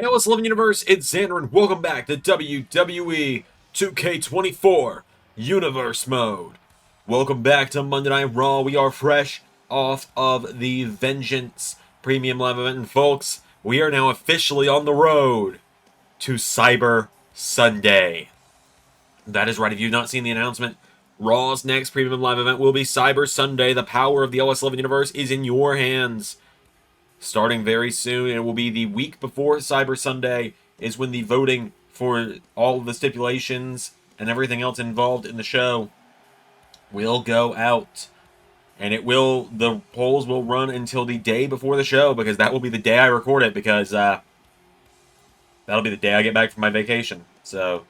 LS11 Universe, it's Xander, and welcome back to WWE 2K24 Universe Mode. Welcome back to Monday Night Raw. We are fresh off of the Vengeance Premium Live event, and folks, we are now officially on the road to Cyber Sunday. That is right, if you've not seen the announcement, Raw's next Premium Live event will be Cyber Sunday. The power of the LS11 Universe is in your hands. Starting very soon, it will be the week before Cyber Sunday is when the voting for all of the stipulations and everything else involved in the show will go out. And the polls will run until the day before the show, because that will be the day I record it, because that'll be the day I get back from my vacation. So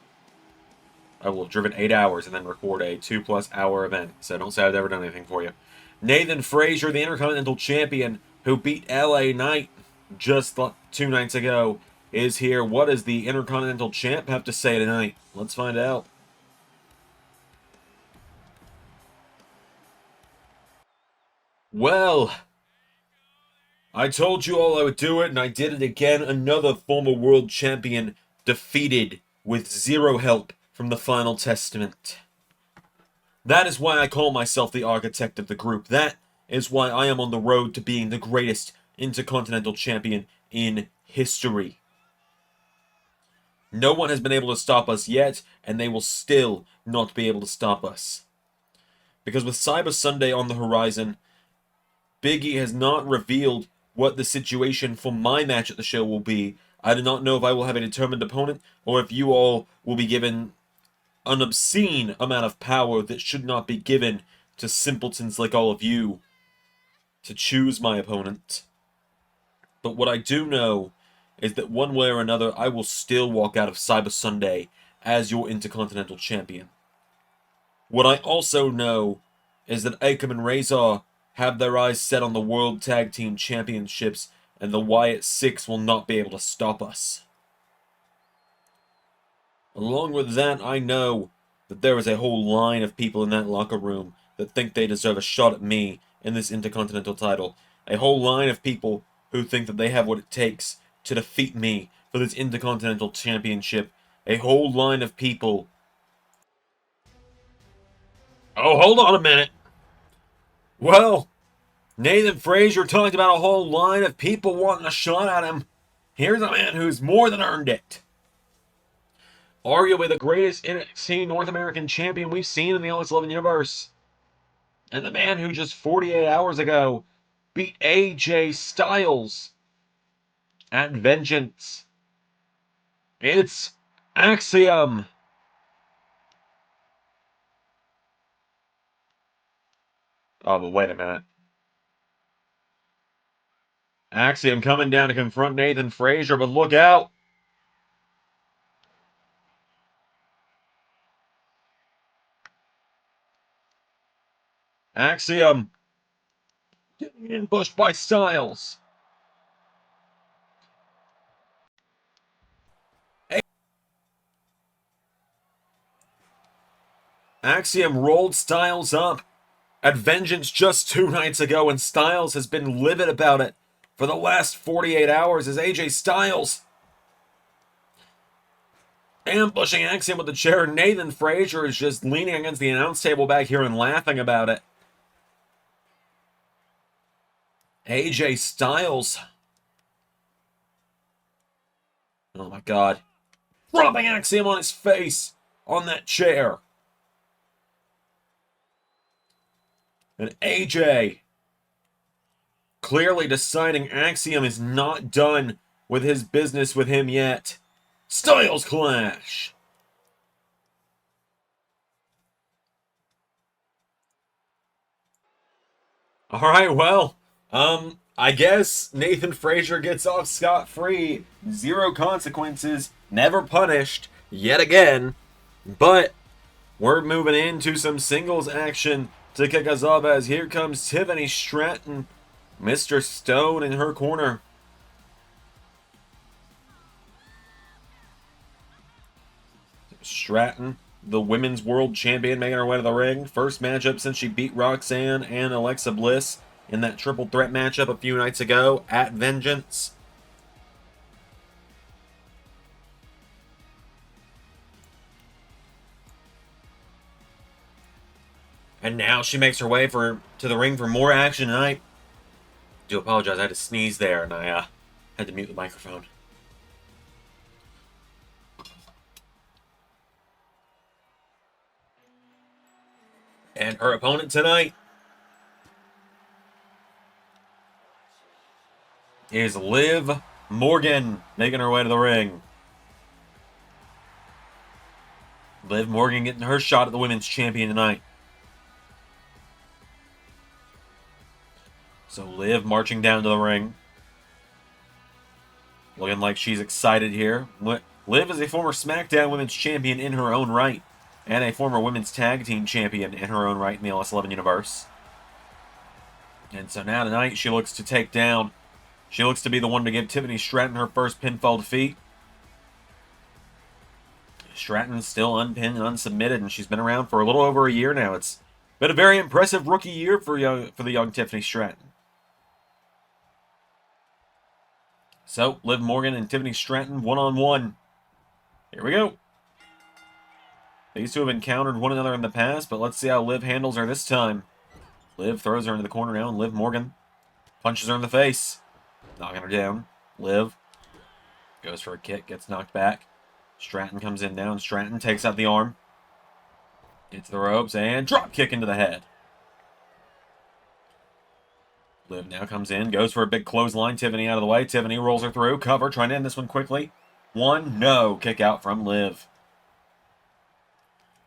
I will have driven 8 hours and then record a 2+ hour event. So don't say I've never done anything for you. Nathan Frazer, the Intercontinental Champion, who beat LA Knight just 2 nights ago, is here. What does the Intercontinental Champ have to say tonight? Let's find out. Well, I told you all I would do it, and I did it again. Another former world champion defeated with zero help from the Final Testament. That is why I call myself the architect of the group. That is why I am on the road to being the greatest Intercontinental Champion in history. No one has been able to stop us yet, and they will still not be able to stop us. Because with Cyber Sunday on the horizon, Big E has not revealed what the situation for my match at the show will be. I do not know if I will have a determined opponent, or if you all will be given an obscene amount of power that should not be given to simpletons like all of you to choose my opponent. But what I do know is that one way or another, I will still walk out of Cyber Sunday as your Intercontinental Champion. What I also know is that Akam and Razor have their eyes set on the World Tag Team Championships, and the Wyatt Six will not be able to stop us. Along with that, I know that there is a whole line of people in that locker room that think they deserve a shot at me in this Intercontinental title. A whole line of people who think that they have what it takes to defeat me for this Intercontinental Championship. A whole line of people. Oh, hold on a minute. Well, Nathan Frazer talked about a whole line of people wanting a shot at him. Here's a man who's more than earned it. Arguably the greatest NXT North American champion we've seen in the LS11 Universe. And the man who just 48 hours ago beat AJ Styles at Vengeance. It's Axiom. Oh, but wait a minute. Axiom coming down to confront Nathan Frazer, but look out! Axiom getting ambushed by Styles. Axiom rolled Styles up at Vengeance just 2 nights ago, and Styles has been livid about it for the last 48 hours as AJ Styles ambushing Axiom with the chair. Nathan Frazer is just leaning against the announce table back here and laughing about it. AJ Styles. Oh my god. Dropping Axiom on his face on that chair. And AJ clearly deciding Axiom is not done with his business with him yet. Styles clash. Alright, well, I guess Nathan Frazer gets off scot-free. 0 consequences, never punished, yet again. But we're moving into some singles action to kick us off, as here comes Tiffany Stratton, Mr. Stone in her corner. Stratton, the Women's World Champion, making her way to the ring. First matchup since she beat Roxanne and Alexa Bliss in that triple threat matchup a few nights ago at Vengeance. And now she makes her way to the ring for more action, and I do apologize. I had to sneeze there, and I had to mute the microphone. And her opponent tonight is Liv Morgan, making her way to the ring. Liv Morgan getting her shot at the Women's Champion tonight. So Liv marching down to the ring. Looking like she's excited here. Liv is a former SmackDown Women's Champion in her own right. And a former Women's Tag Team Champion in her own right in the LS11 universe. And so now tonight she looks to take down. She looks to be the one to give Tiffany Stratton her first pinfall defeat. Stratton's still unpinned and unsubmitted, and she's been around for a little over a year now. It's been a very impressive rookie year for the young Tiffany Stratton. So, Liv Morgan and Tiffany Stratton one-on-one. Here we go. These two have encountered one another in the past, but let's see how Liv handles her this time. Liv throws her into the corner now, and Liv Morgan punches her in the face, knocking her down. Liv goes for a kick, gets knocked back. Stratton comes in down. Stratton takes out the arm. Into the ropes, and drop kick into the head. Liv now comes in, goes for a big clothesline. Tiffany out of the way. Tiffany rolls her through. Cover, trying to end this one quickly. One, no. Kick out from Liv.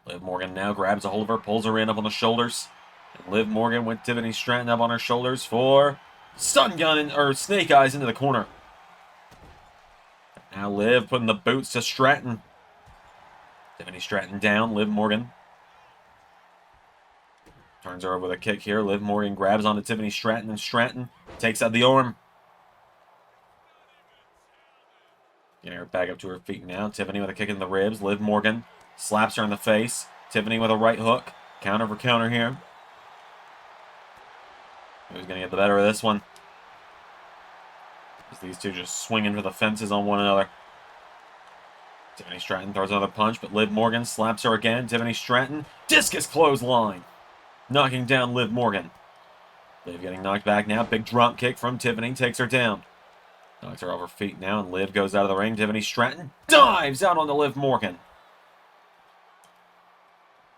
Liv Morgan now grabs a hold of her, pulls her in up on the shoulders. And Liv Morgan with Tiffany Stratton up on her shoulders for stun gun, or snake eyes into the corner. Now Liv putting the boots to Stratton. Tiffany Stratton down. Liv Morgan turns her over with a kick here. Liv Morgan grabs onto Tiffany Stratton, and Stratton takes out the arm. Getting her back up to her feet now. Tiffany with a kick in the ribs. Liv Morgan slaps her in the face. Tiffany with a right hook. Counter for counter here. Who's going to get the better of this one? As these two just swinging for the fences on one another. Tiffany Stratton throws another punch, but Liv Morgan slaps her again. Tiffany Stratton, discus clothesline, knocking down Liv Morgan. Liv getting knocked back now. Big drop kick from Tiffany, takes her down. Knocks her off her feet now, and Liv goes out of the ring. Tiffany Stratton dives out onto Liv Morgan.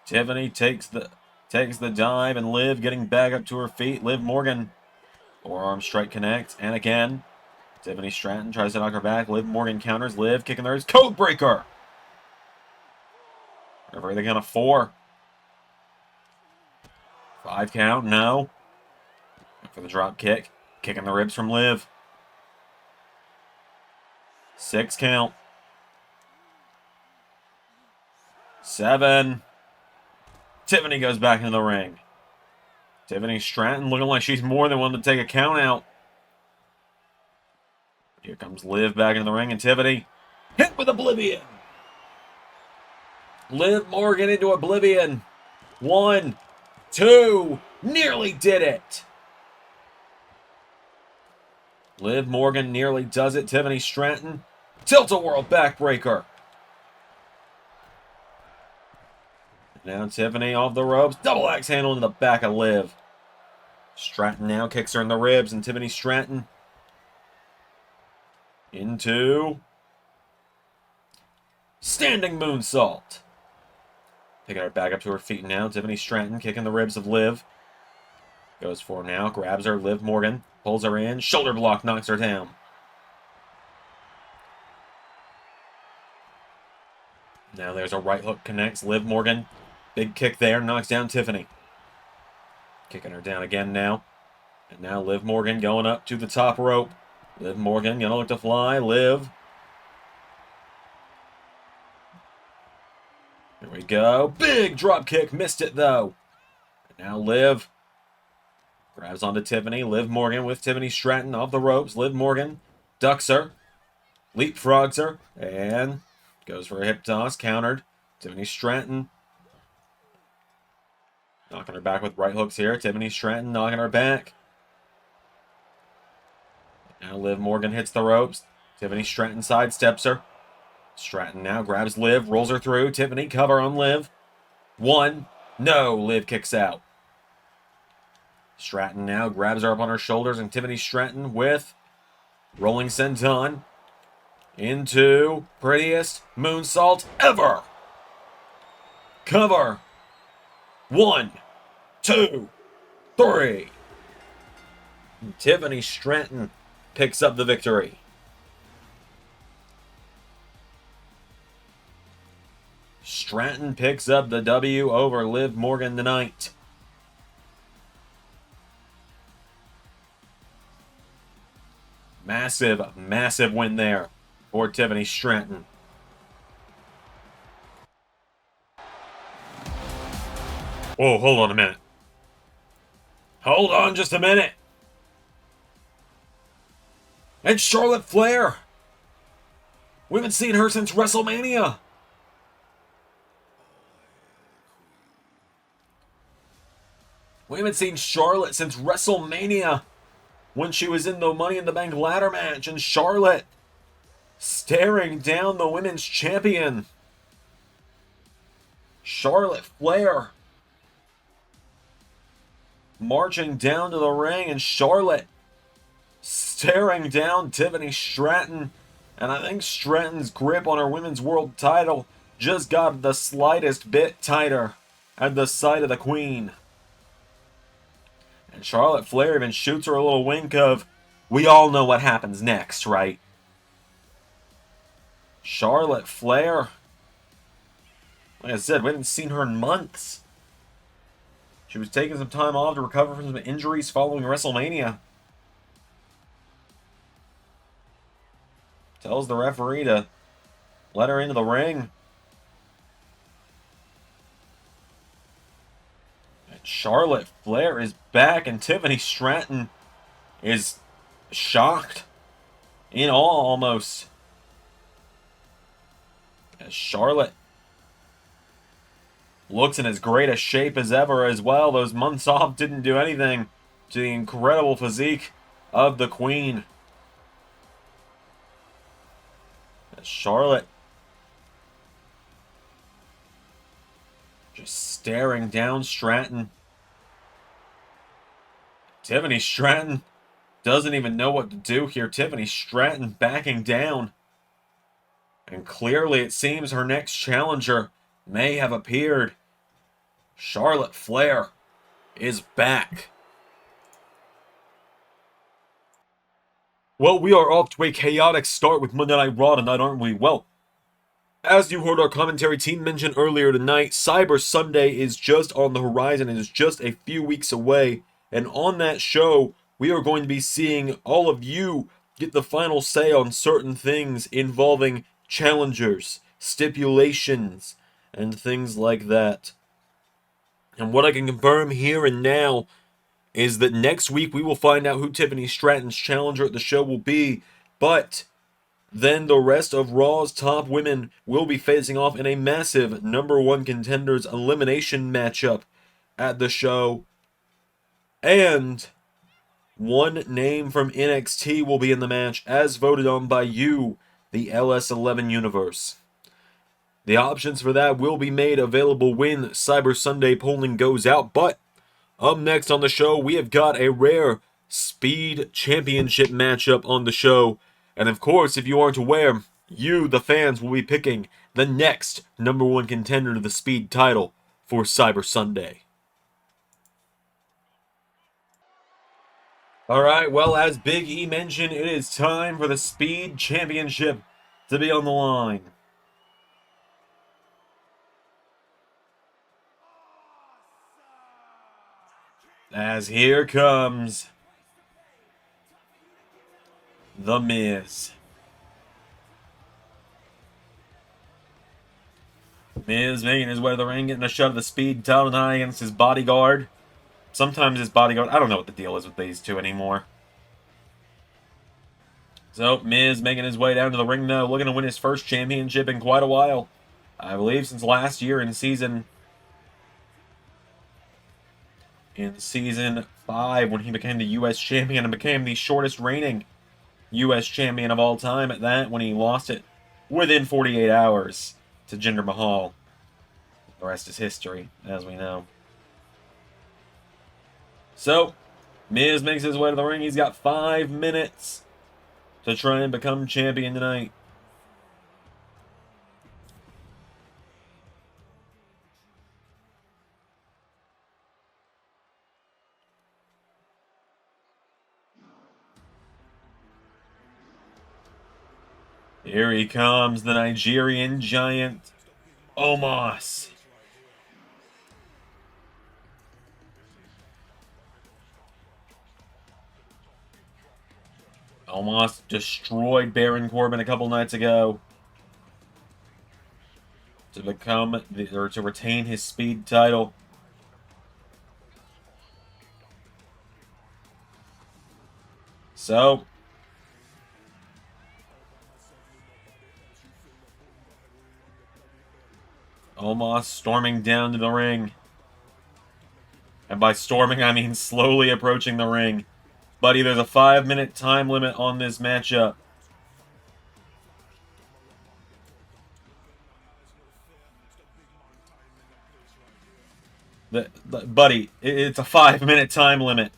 Tiffany takes the dive, and Liv getting back up to her feet. Liv Morgan, forearm strike connect, and again. Tiffany Stratton tries to knock her back. Liv Morgan counters. Liv kicking theirs. Code breaker. Whatever, they count of 4. 5 count. No. For the drop kick. Kicking the ribs from Liv. 6 count. 7. Tiffany goes back into the ring. Tiffany Stratton looking like she's more than willing to take a count out. Here comes Liv back into the ring, and Tiffany hit with Oblivion. Liv Morgan into Oblivion. 1, 2, nearly did it. Liv Morgan nearly does it. Tiffany Stratton, tilt-a-whirl backbreaker. Now Tiffany off the ropes, double axe handle into the back of Liv. Stratton now kicks her in the ribs, and Tiffany Stratton into standing moonsault. Picking her back up to her feet now. Tiffany Stratton kicking the ribs of Liv. Goes for now, grabs her. Liv Morgan pulls her in. Shoulder block knocks her down. Now there's a right hook connects. Liv Morgan, big kick there, knocks down Tiffany. Kicking her down again now. And now Liv Morgan going up to the top rope. Liv Morgan gonna look to fly. Liv. Here we go. Big drop kick. Missed it though. And now Liv grabs onto Tiffany. Liv Morgan with Tiffany Stratton off the ropes. Liv Morgan ducks her. Leapfrogs her. And goes for a hip toss. Countered. Tiffany Stratton knocking her back with right hooks here. Tiffany Stratton knocking her back. Now Liv Morgan hits the ropes. Tiffany Stratton sidesteps her. Stratton now grabs Liv, rolls her through. Tiffany cover on Liv. 1, no, Liv kicks out. Stratton now grabs her up on her shoulders, and Tiffany Stratton with rolling senton into prettiest moonsault ever. Cover. 1, 2, 3. Tiffany Stratton picks up the victory. Stratton picks up the W over Liv Morgan tonight. Massive, massive win there for Tiffany Stratton. Whoa, hold on a minute. Hold on just a minute. And Charlotte Flair. We haven't seen her since WrestleMania. We haven't seen Charlotte since WrestleMania, when she was in the Money in the Bank ladder match, and Charlotte staring down the women's champion. Charlotte Flair marching down to the ring, and Charlotte staring down Tiffany Stratton. And I think Stratton's grip on her women's world title just got the slightest bit tighter at the sight of the Queen. And Charlotte Flair even shoots her a little wink of, we all know what happens next, right? Charlotte Flair. Like I said, we haven't seen her in months. She was taking some time off to recover from some injuries following WrestleMania. Tells the referee to let her into the ring. Charlotte Flair is back, and Tiffany Stratton is shocked, in awe almost, as Charlotte looks in as great a shape as ever as well. Those months off didn't do anything to the incredible physique of the Queen. As Charlotte just staring down Stratton. Tiffany Stratton doesn't even know what to do here. Tiffany Stratton backing down. And clearly it seems her next challenger may have appeared. Charlotte Flair is back. Well, we are off to a chaotic start with Monday Night Raw tonight, aren't we? Well, as you heard our commentary team mention earlier tonight, Cyber Sunday is just on the horizon and is just a few weeks away. And on that show, we are going to be seeing all of you get the final say on certain things involving challengers, stipulations, and things like that. And what I can confirm here and now is that next week we will find out who Tiffany Stratton's challenger at the show will be. But then the rest of Raw's top women will be facing off in a massive #1 contenders elimination matchup at the show. And one name from NXT will be in the match, as voted on by you, the LS11 Universe. The options for that will be made available when Cyber Sunday polling goes out. But up next on the show, we have got a rare Speed Championship matchup on the show. And of course, if you aren't aware, you, the fans, will be picking the next #1 contender to the Speed title for Cyber Sunday. Alright, well, as Big E mentioned, it is time for the Speed Championship to be on the line. As here comes The Miz. Miz making his way to the ring, getting a shot of the Speed title tonight against his bodyguard. Sometimes his bodyguard. I don't know what the deal is with these two anymore. So, Miz making his way down to the ring now, looking to win his first championship in quite a while. I believe since last year in season 5, when he became the U.S. champion and became the shortest reigning U.S. champion of all time at that, when he lost it within 48 hours to Jinder Mahal. The rest is history, as we know. So, Miz makes his way to the ring. He's got 5 minutes to try and become champion tonight. Here he comes, the Nigerian giant, Omos. Omos destroyed Baron Corbin a couple nights ago to to retain his speed title. So, Omos storming down to the ring. And by storming, I mean slowly approaching the ring. Buddy, there's a 5-minute time limit on this matchup. Buddy, it's a 5-minute time limit.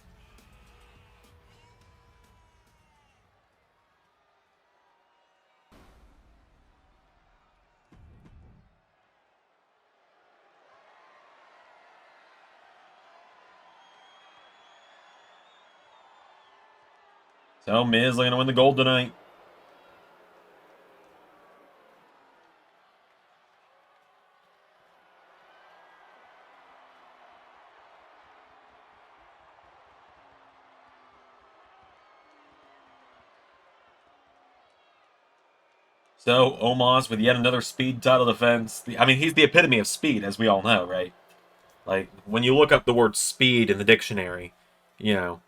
So, Miz looking to win the gold tonight. So, Omos with yet another speed title defense. I mean, he's the epitome of speed, as we all know, right? Like, when you look up the word speed in the dictionary, you know,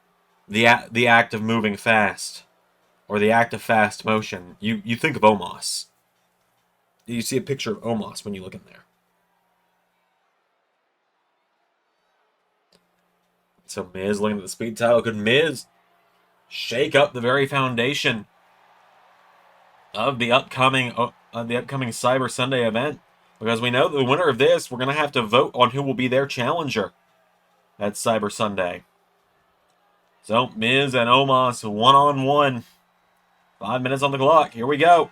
the act of moving fast, or the act of fast motion, you think of Omos. You see a picture of Omos when you look in there. So Miz looking at the speed title. Could Miz shake up the very foundation of the upcoming Cyber Sunday event? Because we know that the winner of this, we're going to have to vote on who will be their challenger at Cyber Sunday. So, Miz and Omos one-on-one. 5 minutes on the clock. Here we go.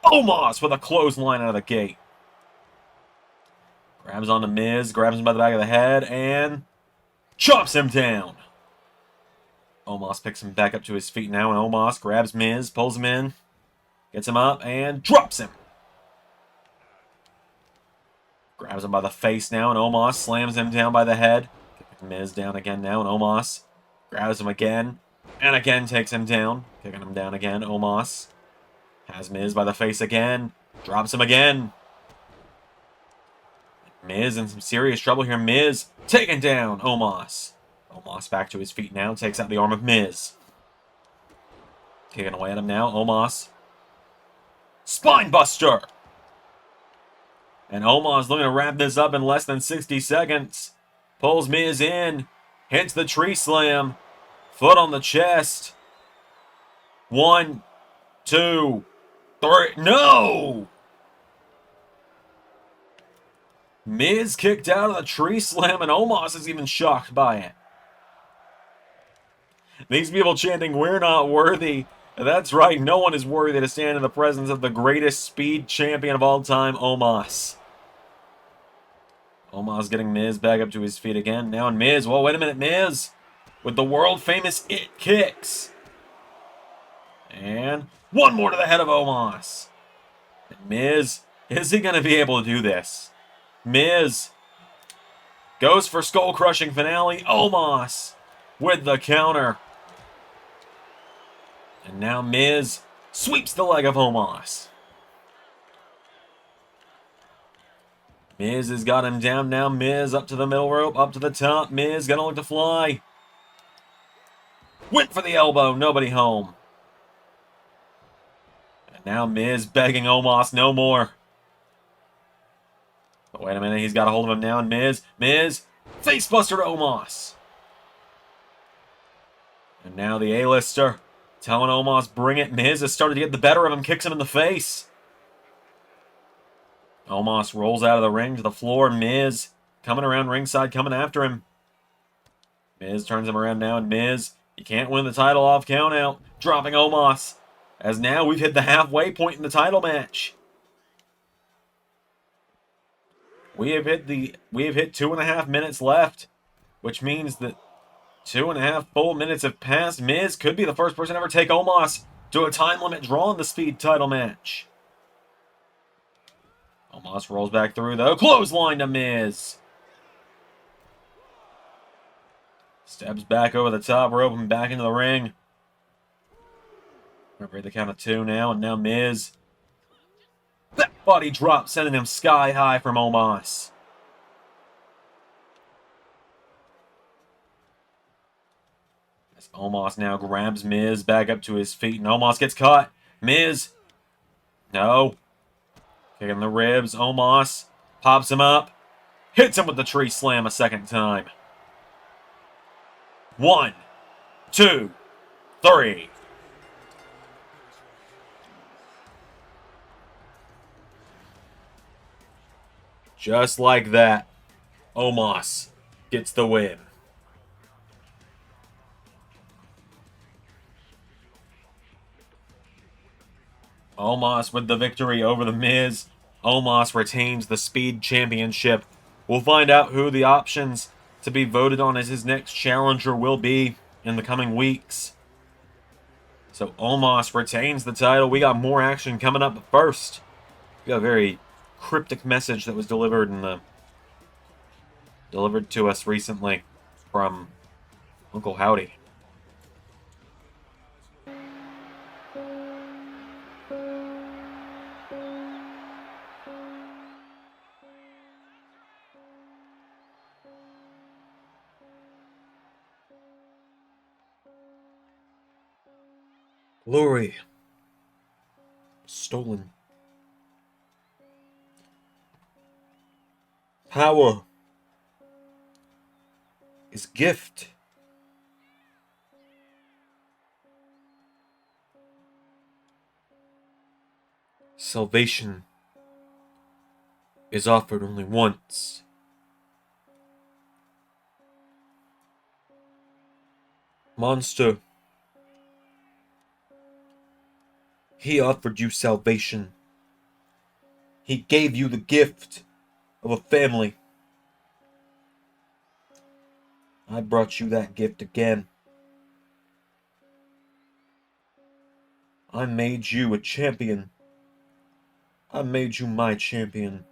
Omos with a clothesline out of the gate. Grabs onto Miz, grabs him by the back of the head, and chops him down. Omos picks him back up to his feet now, and Omos grabs Miz, pulls him in, gets him up, and drops him. Grabs him by the face now, and Omos slams him down by the head. Kicking Miz down again now, and Omos grabs him again, and again takes him down. Kicking him down again, Omos has Miz by the face again, drops him again. Miz in some serious trouble here. Miz taken down Omos. Omos back to his feet now, takes out the arm of Miz. Kicking away at him now, Omos. Spine buster! And Omos looking to wrap this up in less than 60 seconds. Pulls Miz in, hits the tree slam, foot on the chest. 1, 2, 3, no! Miz kicked out of the tree slam, and Omos is even shocked by it. These people chanting, "We're not worthy." That's right, no one is worthy to stand in the presence of the greatest speed champion of all time, Omos. Omos getting Miz back up to his feet again. Now in Miz, well, wait a minute, Miz with the world-famous It Kicks. And one more to the head of Omos. And Miz, is he going to be able to do this? Miz goes for skull-crushing finale. Omos with the counter. And now Miz sweeps the leg of Omos. Miz has got him down now. Miz up to the middle rope, up to the top. Miz gonna look to fly. Went for the elbow, nobody home. And now Miz begging Omos no more. But wait a minute, he's got a hold of him now. And Miz, facebuster to Omos. And now the A-lister telling Omos, bring it. Miz has started to get the better of him, kicks him in the face. Omos rolls out of the ring to the floor. Miz coming around ringside, coming after him. Miz turns him around now, and Miz, you can't win the title off countout, dropping Omos. As now we've hit the halfway point in the title match. We have hit 2.5 minutes left, which means that 2.5 full minutes have passed. Miz could be the first person to ever take Omos to a time limit draw in the Speed title match. Omos rolls back through, though. Clothesline to Miz. Steps back over the top rope and back into the ring. Remember the count of 2 now, and now Miz. That body drop sending him sky high from Omos. As Omos now grabs Miz back up to his feet, and Omos gets caught. Miz. No. Kicking the ribs. Omos pops him up. Hits him with the tree slam a second time. 1, 2, 3. Just like that, Omos gets the win. Omos with the victory over The Miz. Omos retains the Speed Championship. We'll find out who the options to be voted on as his next challenger will be in the coming weeks. So Omos retains the title. We got more action coming up, but first, we got a very cryptic message that was delivered to us recently from Uncle Howdy. Glory stolen. Power is gift. Salvation is offered only once. Monster, he offered you salvation. He gave you the gift of a family. I brought you that gift again. I made you a champion. I made you my champion.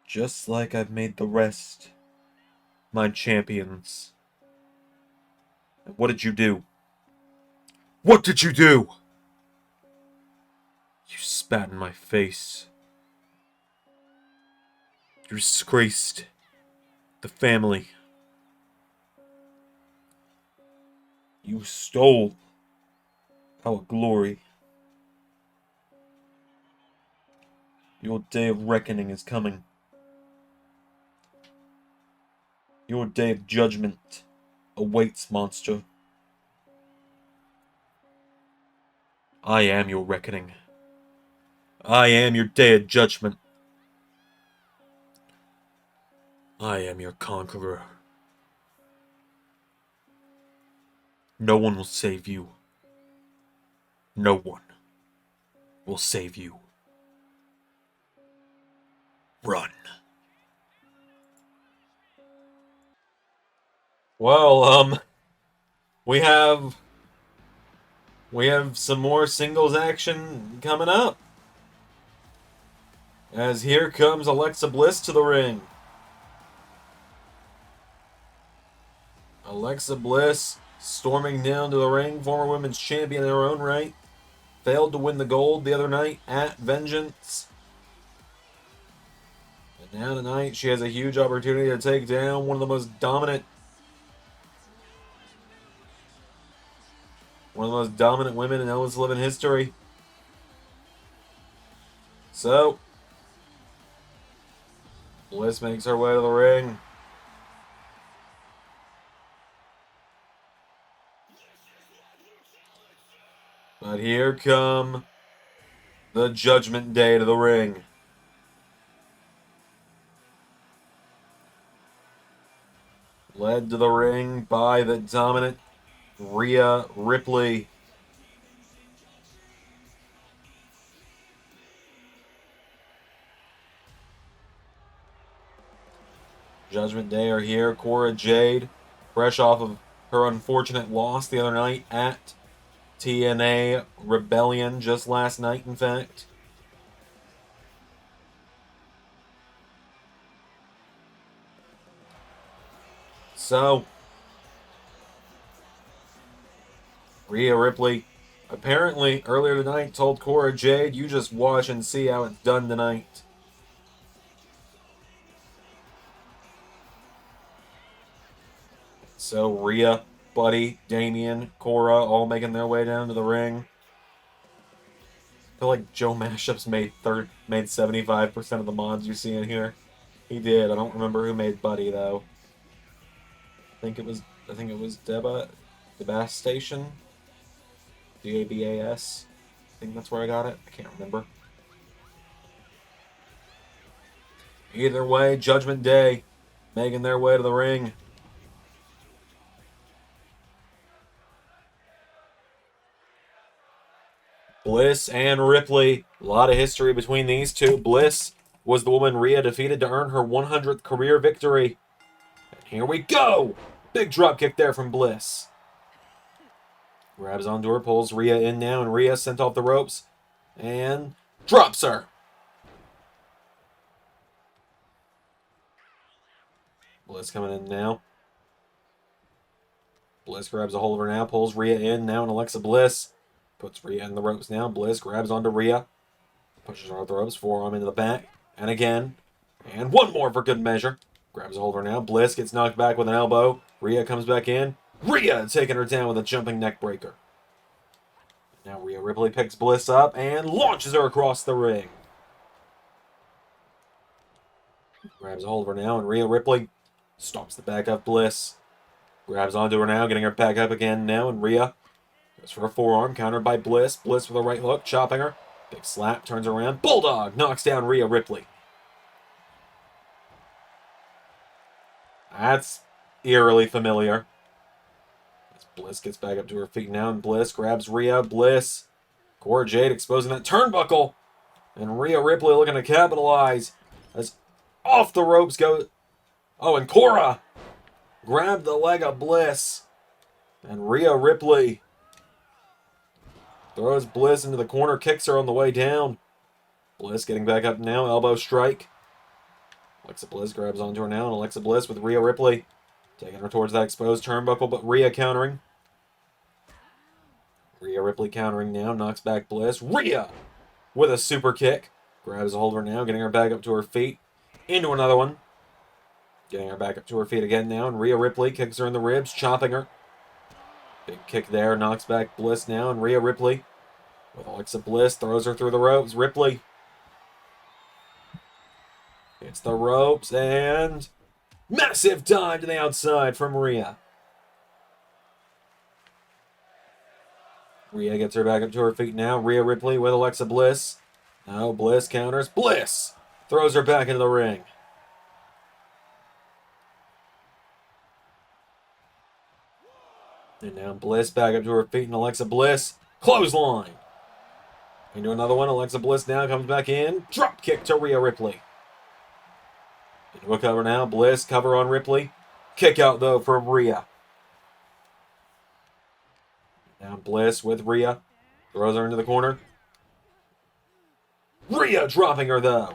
Just like I've made the rest my champions. And what did you do? What did you do? You spat in my face. You disgraced the family. You stole our glory. Your day of reckoning is coming. Your day of judgment awaits, monster. I am your reckoning. I am your day of judgment. I am your conqueror. No one will save you. No one will save you. Run. Well, we have some more singles action coming up. As here comes Alexa Bliss to the ring. Alexa Bliss storming down to the ring, former women's champion in her own right. Failed to win the gold the other night at Vengeance. And now tonight she has a huge opportunity to take down one of the most dominant women in Ellis living history. So, Bliss makes her way to the ring. But here come the Judgment Day to the ring. Led to the ring by the dominant Rhea Ripley. Judgment Day are here. Cora Jade, fresh off of her unfortunate loss the other night at TNA Rebellion, just last night, in fact. So, Rhea Ripley apparently earlier tonight told Cora Jade, "You just watch and see how it's done tonight." So Rhea, Buddy, Damian, Cora all making their way down to the ring. I feel like Joe Mashup's made 75% of the mods you see in here. He did. I don't remember who made Buddy though. I think it was Debas Station. DABAS. I think that's where I got it. I can't remember. Either way, Judgment Day making their way to the ring. Bliss and Ripley. A lot of history between these two. Bliss was the woman Rhea defeated to earn her 100th career victory. And here we go! Big drop kick there from Bliss. Grabs onto her, pulls Rhea in now, and Rhea sent off the ropes. And drops her. Bliss coming in now. Bliss grabs a hold of her now, pulls Rhea in now, and Alexa Bliss puts Rhea in the ropes now. Bliss grabs onto Rhea. Pushes her off the ropes, forearm into the back. And again. And one more for good measure. Grabs a hold of her now. Bliss gets knocked back with an elbow. Rhea comes back in. Rhea taking her down with a jumping neck breaker. Now Rhea Ripley picks Bliss up and launches her across the ring. Grabs a hold of her now, and Rhea Ripley stops the back of Bliss. Grabs onto her now, getting her back up again now, and Rhea goes for a forearm, countered by Bliss. Bliss with a right hook, chopping her. Big slap, turns around. Bulldog knocks down Rhea Ripley. That's eerily familiar. As Bliss gets back up to her feet now, and Bliss grabs Rhea. Bliss. Cora Jade exposing that turnbuckle. And Rhea Ripley looking to capitalize. As off the ropes goes. Oh, and Cora grabbed the leg of Bliss. And Rhea Ripley throws Bliss into the corner, kicks her on the way down. Bliss getting back up now, elbow strike. Alexa Bliss grabs onto her now, and Alexa Bliss with Rhea Ripley taking her towards that exposed turnbuckle, but Rhea countering. Rhea Ripley countering now, knocks back Bliss. Rhea with a super kick. Grabs a hold of her now, getting her back up to her feet. Into another one. Getting her back up to her feet again now, and Rhea Ripley kicks her in the ribs, chopping her. Big kick there, knocks back Bliss now, and Rhea Ripley with Alexa Bliss throws her through the ropes. Ripley hits the ropes, and massive dive to the outside from Rhea. Rhea gets her back up to her feet now. Rhea Ripley with Alexa Bliss. Now Bliss counters. Bliss throws her back into the ring. And now Bliss back up to her feet, and Alexa Bliss clothesline. Into another one. Alexa Bliss now comes back in. Drop kick to Rhea Ripley. Into a cover now. Bliss cover on Ripley. Kick out though from Rhea. Now Bliss with Rhea. Throws her into the corner. Rhea dropping her though.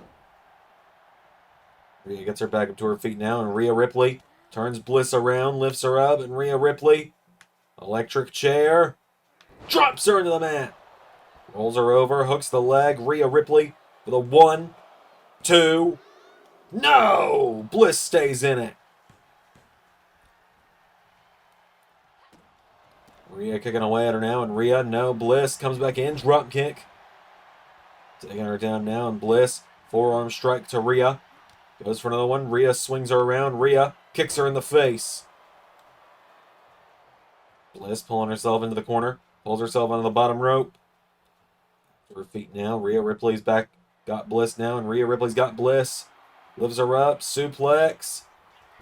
Rhea gets her back up to her feet now, and Rhea Ripley turns Bliss around, lifts her up, and Rhea Ripley, electric chair, drops her into the mat. Rolls her over, hooks the leg. Rhea Ripley with a 1, 2. No! Bliss stays in it. Rhea kicking away at her now, and Rhea, no. Bliss comes back in, drop kick. Taking her down now, and Bliss, forearm strike to Rhea. Goes for another one. Rhea swings her around. Rhea kicks her in the face. Bliss pulling herself into the corner. Pulls herself onto the bottom rope. Her feet now. Rhea Ripley's back. Got Bliss now, and Rhea Ripley's got Bliss. Lifts her up. Suplex.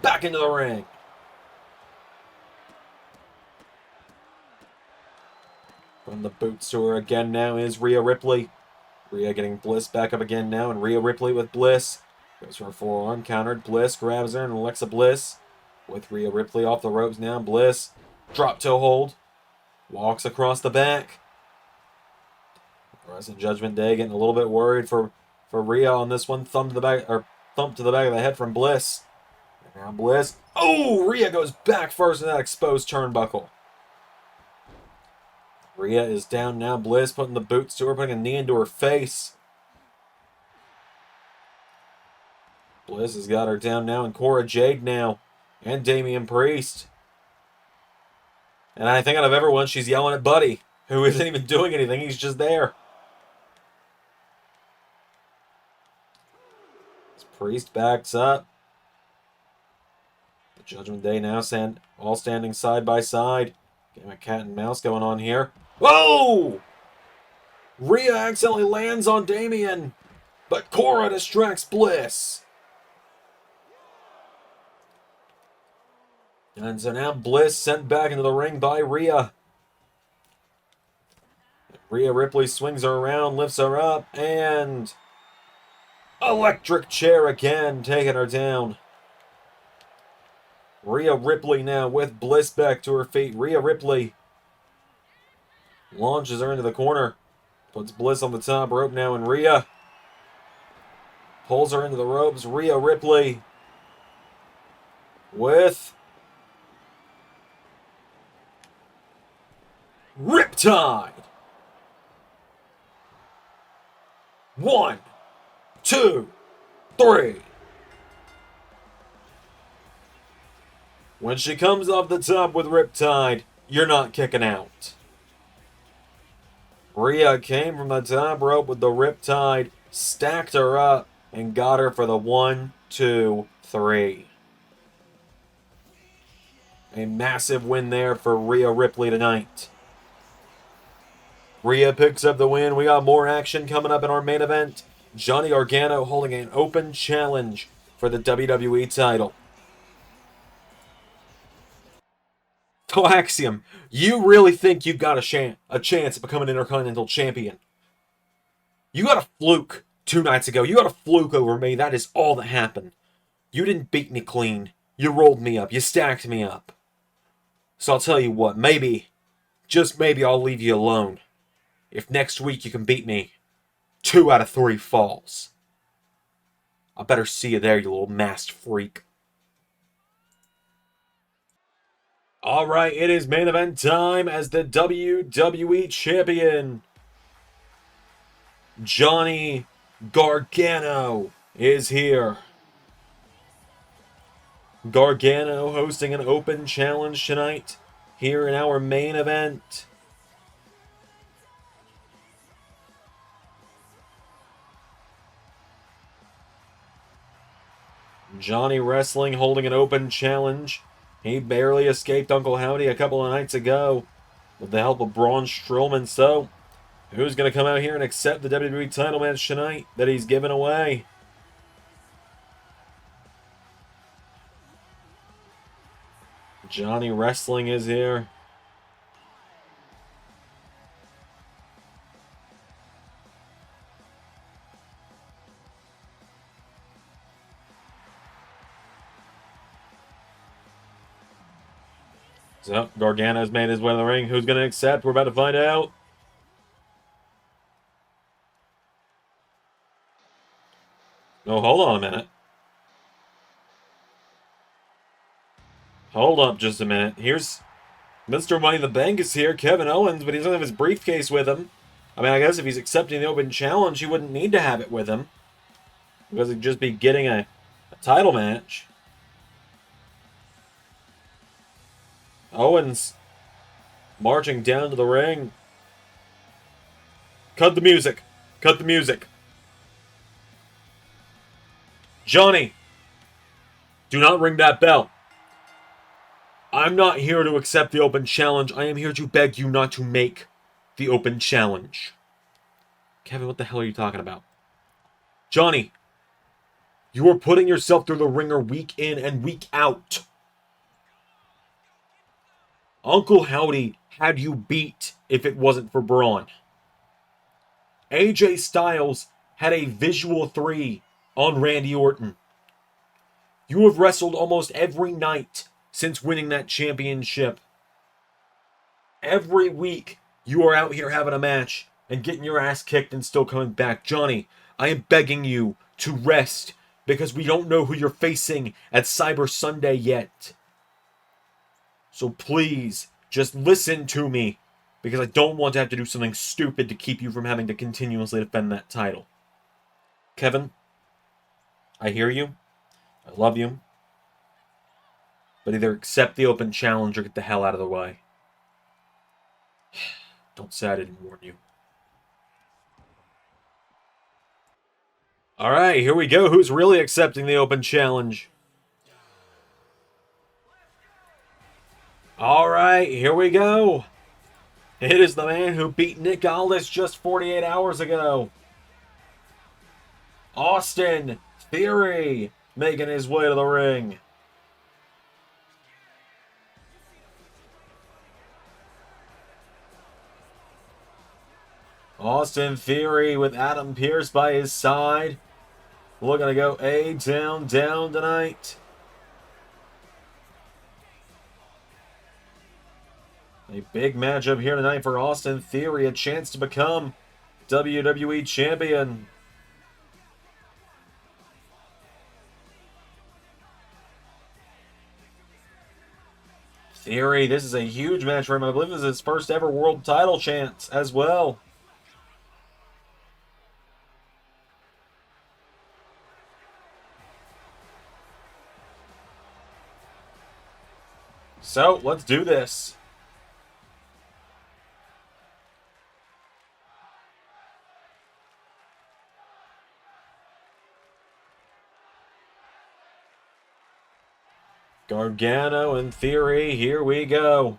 Back into the ring. From the boots to her again now is Rhea Ripley. Rhea getting Bliss back up again now, and Rhea Ripley with Bliss. Goes for a forearm, countered. Bliss grabs her, and Alexa Bliss with Rhea Ripley off the ropes now. Bliss, drop toe hold. Walks across the back. Present Judgment Day getting a little bit worried for Rhea on this one. Thump to the back of the head from Bliss. And now Bliss. Oh, Rhea goes back first in that exposed turnbuckle. Rhea is down now. Bliss putting the boots to her, putting a knee into her face. Bliss has got her down now, and Cora Jade now, and Damian Priest. And I think out of everyone, she's yelling at Buddy, who isn't even doing anything. He's just there. As Priest backs up. The Judgment Day now all standing side by side. Game of cat and mouse going on here. Whoa! Rhea accidentally lands on Damian, but Cora distracts Bliss. And so now Bliss sent back into the ring by Rhea. Rhea Ripley swings her around, lifts her up, and electric chair again, taking her down. Rhea Ripley now with Bliss back to her feet. Rhea Ripley launches her into the corner. Puts Bliss on the top rope now, and Rhea pulls her into the ropes. Rhea Ripley with Riptide. 1, 2, 3. When she comes off the top with Riptide, you're not kicking out. Rhea came from the top rope with the Riptide, stacked her up, and got her for the 1, 2, 3. A massive win there for Rhea Ripley tonight. Rhea picks up the win. We got more action coming up in our main event. Johnny Gargano holding an open challenge for the WWE title. So Axiom, you really think you've got a chance at becoming Intercontinental Champion? You got a fluke 2 nights ago. You got a fluke over me. That is all that happened. You didn't beat me clean. You rolled me up. You stacked me up. So I'll tell you what, maybe, just maybe I'll leave you alone. If next week you can beat me 2 out of 3 falls. I better see you there, you little masked freak. Alright, it is main event time as the WWE Champion, Johnny Gargano, is here. Gargano hosting an open challenge tonight here in our main event. Johnny Wrestling holding an open challenge. He barely escaped Uncle Howdy a couple of nights ago with the help of Braun Strowman. So, who's going to come out here and accept the WWE title match tonight that he's given away? Johnny Wrestling is here. So, Gargano's made his way to the ring. Who's going to accept? We're about to find out. Oh, hold on a minute. Hold up just a minute. Here's Mr. Money in the Bank is here. Kevin Owens, but he doesn't have his briefcase with him. I mean, I guess if he's accepting the open challenge, he wouldn't need to have it with him, because he'd just be getting a title match. Owens marching down to the ring. Cut the music. Cut the music. Johnny, do not ring that bell. I'm not here to accept the open challenge. I am here to beg you not to make the open challenge. Kevin, what the hell are you talking about? Johnny, you are putting yourself through the ringer week in and week out. Uncle Howdy had you beat if it wasn't for Braun. AJ Styles had a visual 3 on Randy Orton. You have wrestled almost every night since winning that championship. Every week, you are out here having a match and getting your ass kicked and still coming back. Johnny, I am begging you to rest because we don't know who you're facing at Cyber Sunday yet. So please, just listen to me because I don't want to have to do something stupid to keep you from having to continuously defend that title. Kevin, I hear you. I love you. But either accept the open challenge or get the hell out of the way. Don't say I didn't warn you. Alright, here we go. Who's really accepting the open challenge? Alright, here we go. It is the man who beat Nick Aldis just 48 hours ago. Austin Theory making his way to the ring. Austin Theory with Adam Pearce by his side. Looking to go down tonight. A big matchup here tonight for Austin Theory. A chance to become WWE Champion. Theory, this is a huge match for him. I believe this is his first ever world title chance as well. So, let's do this. Gargano and Theory, here we go.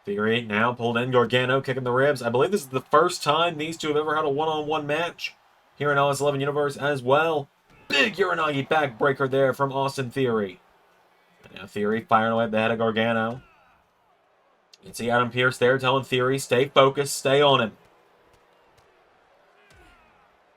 Theory now pulled in, Gargano kicking the ribs. I believe this is the first time these two have ever had a one-on-one match here in LS11 Universe as well. Big Uranagi backbreaker there from Austin Theory. And now Theory firing away at the head of Gargano. You can see Adam Pearce there telling Theory, stay focused, stay on him.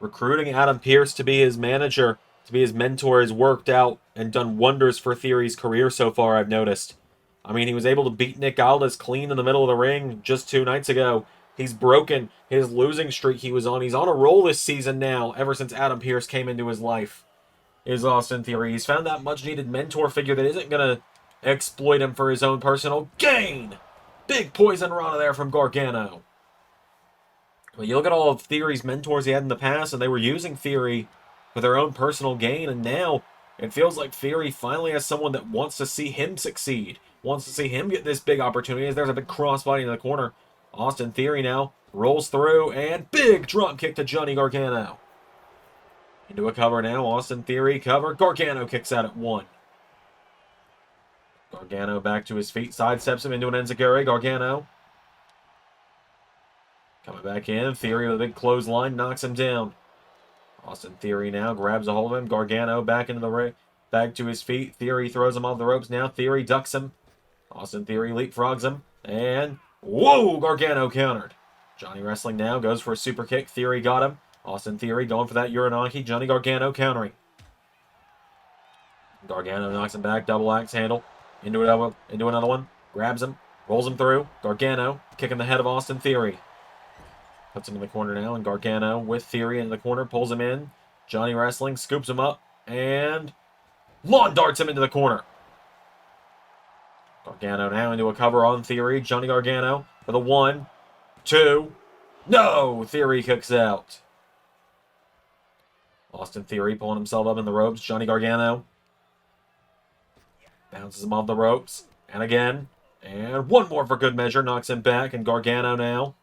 Recruiting Adam Pearce to be his manager, to be his mentor, has worked out and done wonders for Theory's career so far, I've noticed. I mean, he was able to beat Nick Aldis clean in the middle of the ring just 2 nights ago. He's broken his losing streak he was on. He's on a roll this season now, ever since Adam Pearce came into his life. Is Austin Theory. He's found that much-needed mentor figure that isn't going to exploit him for his own personal gain. Big poison rana there from Gargano. Well, you look at all of Theory's mentors he had in the past, and they were using Theory for their own personal gain, and now it feels like Theory finally has someone that wants to see him succeed, wants to see him get this big opportunity, as there's a big crossbody in the corner. Austin Theory now rolls through, and big drop kick to Johnny Gargano. Into a cover now, Austin Theory cover, Gargano kicks out at 1. Gargano back to his feet, sidesteps him into an enziguri, Gargano coming back in, Theory with a big clothesline, knocks him down. Austin Theory now grabs a hold of him. Gargano back into the ring, back to his feet. Theory throws him off the ropes now. Theory ducks him. Austin Theory leapfrogs him. And, whoa, Gargano countered. Johnny Wrestling now goes for a super kick. Theory got him. Austin Theory going for that Uranagi. Johnny Gargano countering. Gargano knocks him back. Double axe handle. Into another one. Grabs him. Rolls him through. Gargano kicking the head of Austin Theory. Puts him in the corner now, and Gargano with Theory in the corner, pulls him in. Johnny Wrestling scoops him up, and lawn darts him into the corner. Gargano now into a cover on Theory. Johnny Gargano for the 1, 2. No! Theory kicks out. Austin Theory pulling himself up in the ropes. Johnny Gargano bounces him off the ropes, and again. And one more for good measure, knocks him back, and Gargano now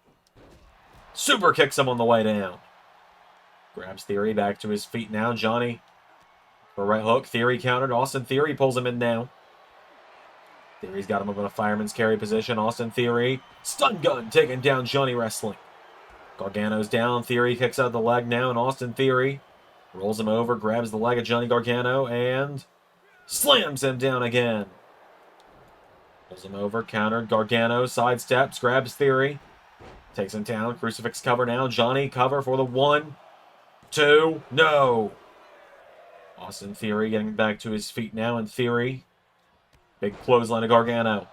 super kicks him on the way down. Grabs Theory back to his feet now. Johnny for a right hook. Theory countered. Austin Theory pulls him in now. Theory's got him up in a fireman's carry position. Austin Theory stun gun taking down Johnny Wrestling. Gargano's down. Theory kicks out the leg now, and Austin Theory rolls him over, grabs the leg of Johnny Gargano, and slams him down again. Pulls him over, countered. Gargano sidesteps, grabs Theory. Takes him down. Crucifix cover now. Johnny cover for the 1, 2, no. Austin Theory getting back to his feet now, and Theory. Big clothesline to Gargano.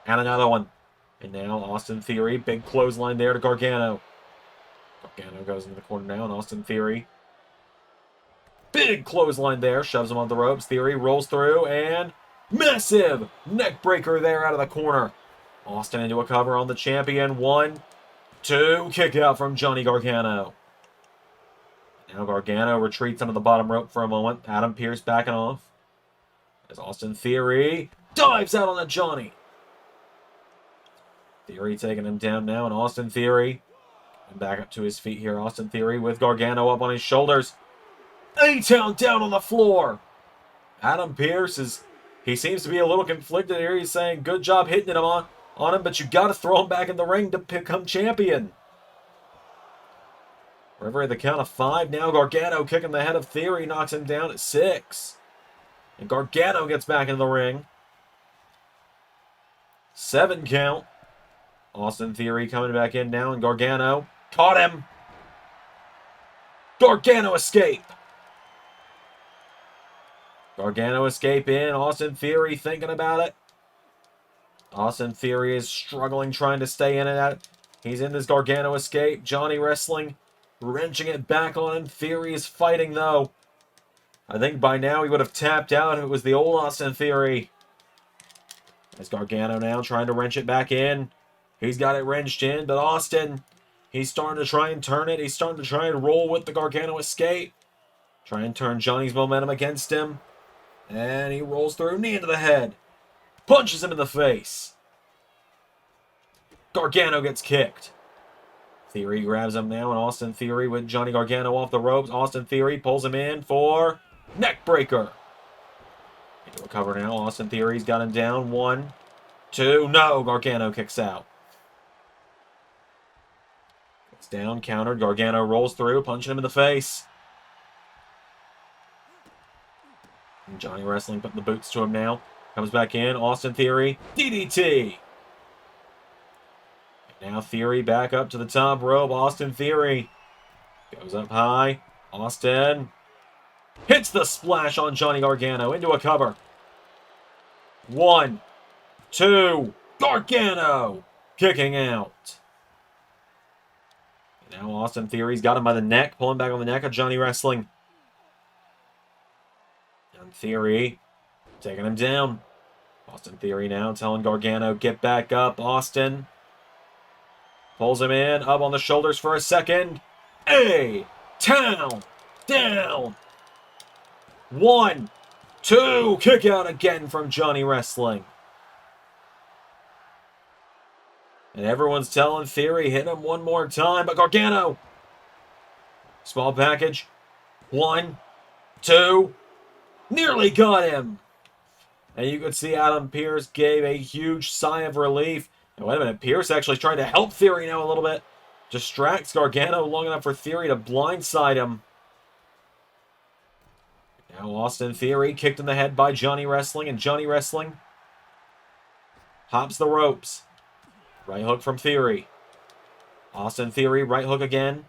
And another one. And now Austin Theory. Big clothesline there to Gargano. Gargano goes into the corner now, and Austin Theory. Big clothesline there. Shoves him on the ropes. Theory rolls through, and massive neck breaker there out of the corner. Austin into a cover on the champion. 1, 2. Kick out from Johnny Gargano. Now Gargano retreats onto the bottom rope for a moment. Adam Pearce backing off. As Austin Theory dives out on that Johnny. Theory taking him down now, and Austin Theory. And back up to his feet here. Austin Theory with Gargano up on his shoulders. A-Town down on the floor. Adam Pearce he seems to be a little conflicted here. He's saying, good job hitting him on him, but you got to throw him back in the ring to become champion. We're at the count of 5 now. Gargano kicking the head of Theory, knocks him down at 6. And Gargano gets back in the ring. 7 count. Austin Theory coming back in now, and Gargano caught him. Gargano escape. Gargano escape in. Austin Theory thinking about it. Austin Theory is struggling, trying to stay in it. He's in this Gargano escape. Johnny wrestling, wrenching it back on him. Theory is fighting, though. I think by now he would have tapped out if it was the old Austin Theory. There's Gargano now trying to wrench it back in. He's got it wrenched in, but Austin, he's starting to try and turn it. He's starting to try and roll with the Gargano escape. Try and turn Johnny's momentum against him. And he rolls through, knee into the head. Punches him in the face. Gargano gets kicked. Theory grabs him now, and Austin Theory with Johnny Gargano off the ropes. Austin Theory pulls him in for neck breaker. Into a cover now. Austin Theory's got him down. 1, 2, no. Gargano kicks out. It's down, countered. Gargano rolls through, punching him in the face. And Johnny wrestling, putting the boots to him now. Comes back in. Austin Theory, DDT. And now Theory back up to the top rope. Austin Theory goes up high. Austin hits the splash on Johnny Gargano into a cover. 1, 2. Gargano kicking out. And now Austin Theory's got him by the neck, pulling back on the neck of Johnny wrestling. And Theory taking him down. Austin Theory now telling Gargano, get back up, Austin. Pulls him in, up on the shoulders for a second. A-Town down. 1, 2. Kick out again from Johnny wrestling. And everyone's telling Theory, hit him one more time. But Gargano. Small package. 1, 2. Nearly got him. And you could see Adam Pearce gave a huge sigh of relief. Now, wait a minute. Pearce actually trying to help Theory now a little bit. Distracts Gargano long enough for Theory to blindside him. Now Austin Theory kicked in the head by Johnny wrestling. And Johnny wrestling hops the ropes. Right hook from Theory. Austin Theory, right hook again.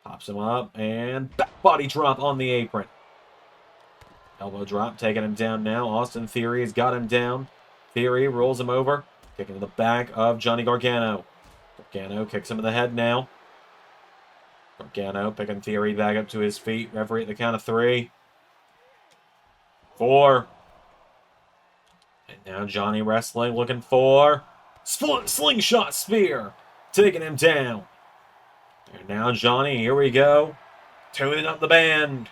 Pops him up, and back body drop on the apron. Elbow drop, taking him down now. Austin Theory has got him down. Theory rolls him over, kicking to the back of Johnny Gargano. Gargano kicks him in the head now. Gargano picking Theory back up to his feet. Referee at the count of 3. 4. And now Johnny wrestling, looking for slingshot spear, taking him down. And now Johnny, here we go, tuning up the band.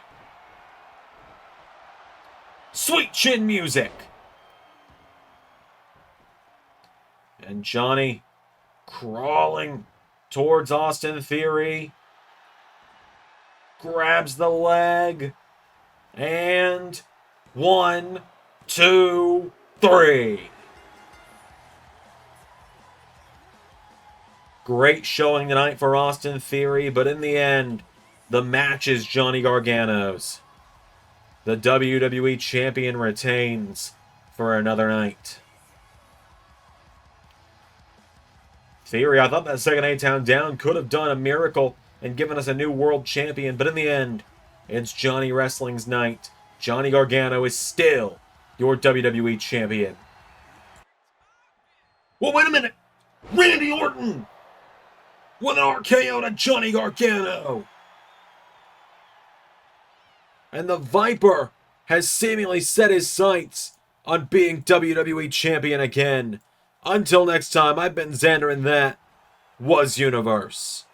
Sweet chin music. And Johnny crawling towards Austin Theory. Grabs the leg. And 1, 2, 3. Great showing tonight for Austin Theory, but in the end, the match is Johnny Gargano's. The WWE Champion retains. for another night. Theory, I thought that second A-Town down could have done a miracle and given us a new world champion, but in the end, it's Johnny Wrestling's night. Johnny Gargano is still your WWE champion. Well, wait a minute! Randy Orton with an RKO to Johnny Gargano! And the Viper has seemingly set his sights on being WWE champion again. Until next time, I've been Xander, and that was Universe.